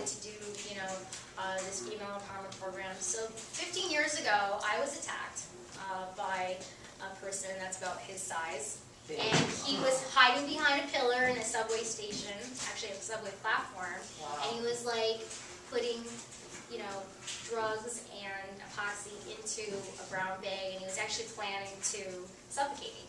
decided to do, this female empowerment program. So 15 years ago, I was attacked by a person that's about his size. And he was hiding behind a pillar in a subway station, actually a subway platform. Wow. And he was like putting, drugs and epoxy into a brown bag, and he was actually planning to suffocate me.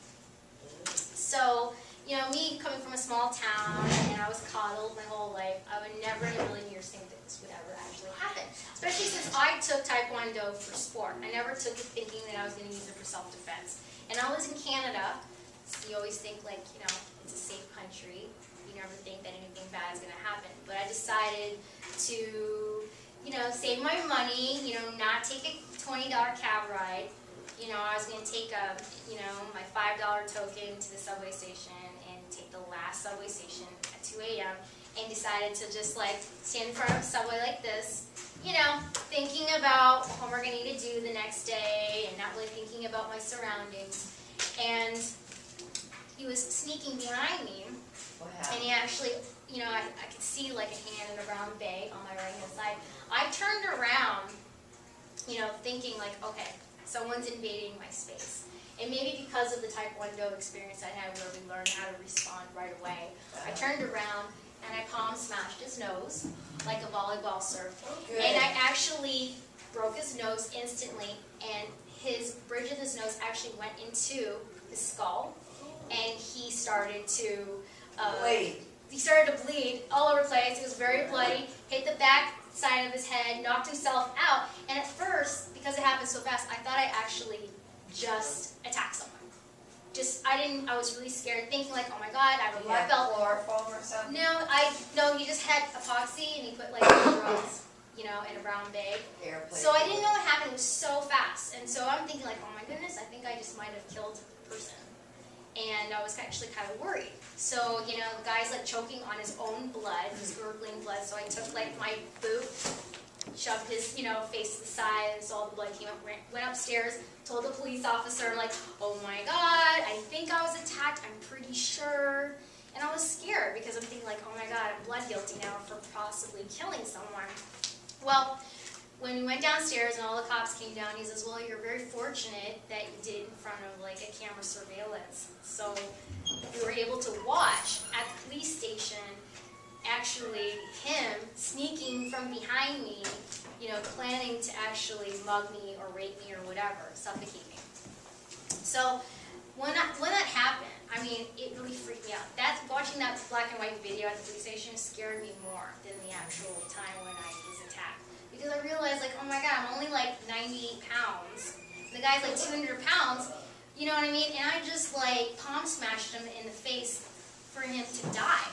So, me coming from a small town, and I was coddled my whole life, I would never in a million years think that this would ever actually happen. Especially since I took Taekwondo for sport. I never took it thinking that I was going to use it for self-defense. And I was in Canada, so you always think like, it's a safe country. You never think that anything bad is going to happen. But I decided to, save my money, not take a $20 cab ride. I was going to take my $5 token to the subway station and take the last subway station at 2 a.m. and decided to just stand in front of a subway like this, thinking about what homework I need to do the next day and not really thinking about my surroundings. And he was sneaking behind me. What happened? And he actually, I could see like a hand in a brown bag on my right hand side. I turned around, thinking like, okay, someone's invading my space. And maybe because of the Taekwondo experience I had where we learned how to respond right away, I turned around and I palm smashed his nose like a volleyball serve. Okay. And I actually broke his nose instantly, and his bridge of his nose actually went into his skull, and he started to bleed. He started to bleed all over the place. He was very bloody, hit the back side of his head, knocked himself out, and at first, because it happened so fast, I thought I actually just attacked someone. I was really scared, thinking like, oh my God, I have a black belt. Chloroform or something? No, he just had epoxy, and he put like drugs, in a brown bag. So I didn't know what happened. It was so fast, and so I'm thinking like, oh my goodness, I think I just might have killed a person. And I was actually kind of worried. So, the guy's like choking on his own blood, his gurgling blood. So I took like my boot, shoved his, face to the side, and so all the blood came up. Went upstairs, told the police officer, I'm like, oh my God, I think I was attacked. I'm pretty sure. And I was scared because I'm thinking like, oh my God, I'm blood guilty now for possibly killing someone. Well, when we went downstairs and all the cops came down, he says, well, you're very fortunate that you did it in front of like a camera surveillance. So we were able to watch at the police station actually him sneaking from behind me, planning to actually mug me or rape me or whatever, suffocate me. So when that happened, it really freaked me out. Watching that black and white video at the police station scared me more than the actual time when I was attacked. Because I realized, like, oh my God, I'm only like 98 pounds. The guy's like 200 pounds, you know what I mean? And I just like palm smashed him in the face for him to die.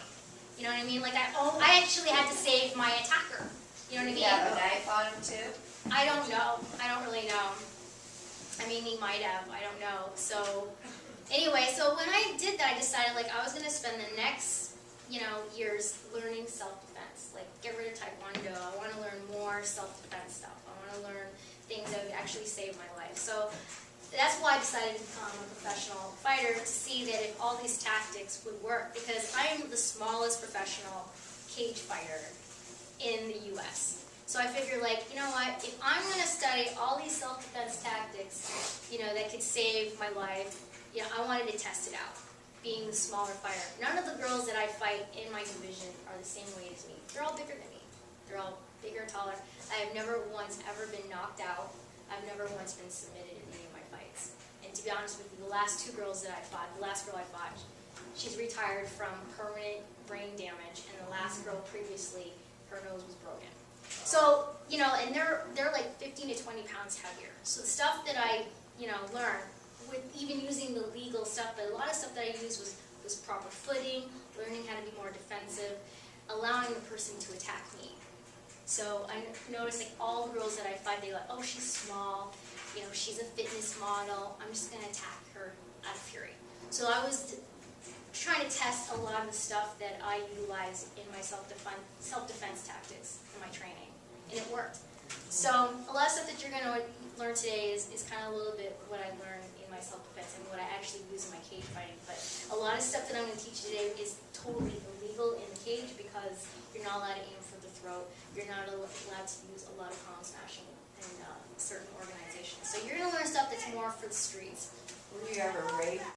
You know what I mean? Like I actually had to save my attacker. You know what I mean? Did he have a knife on him too? I don't know. I don't really know. He might have. I don't know. So anyway, so when I did that, I decided like I was going to spend the next, years learning self-defense. Like get rid of Taekwondo. I want to learn more self-defense stuff. I want to learn things that would actually save my life. So that's why I decided to become a professional fighter, to see that if all these tactics would work, because I am the smallest professional cage fighter in the U.S. So I figured, like, you know what, if I'm going to study all these self-defense tactics, that could save my life, I wanted to test it out, being the smaller fighter. None of the girls that I fight in my division are the same weight as me. They're all bigger than me. They're all bigger, taller. I have never once ever been knocked out. I've never once been submitted in any of my fights. And to be honest with you, the last two girls that I fought, the last girl I fought, she's retired from permanent brain damage, and the last girl previously, her nose was broken. So, and they're like 15 to 20 pounds heavier. So the stuff that I, learned, with even using the legal stuff, but a lot of stuff that I used was proper footing, learning how to be more defensive, allowing the person to attack me. So I noticed like all the girls that I fight, they're like, oh, she's small, she's a fitness model, I'm just going to attack her out of fury. So I was trying to test a lot of the stuff that I utilize in my self-defense tactics in my training, and it worked. So a lot of stuff that you're going to learn today is kind of a little bit what I learned in my self-defense and what I actually use in my cage fighting. But a lot of stuff that I'm going to teach today is totally illegal in the cage because you're not allowed to aim for the throat. wrote, you're not allowed to use a lot of comms national in certain organizations. So you're gonna learn stuff that's more for the streets. Were you ever raped?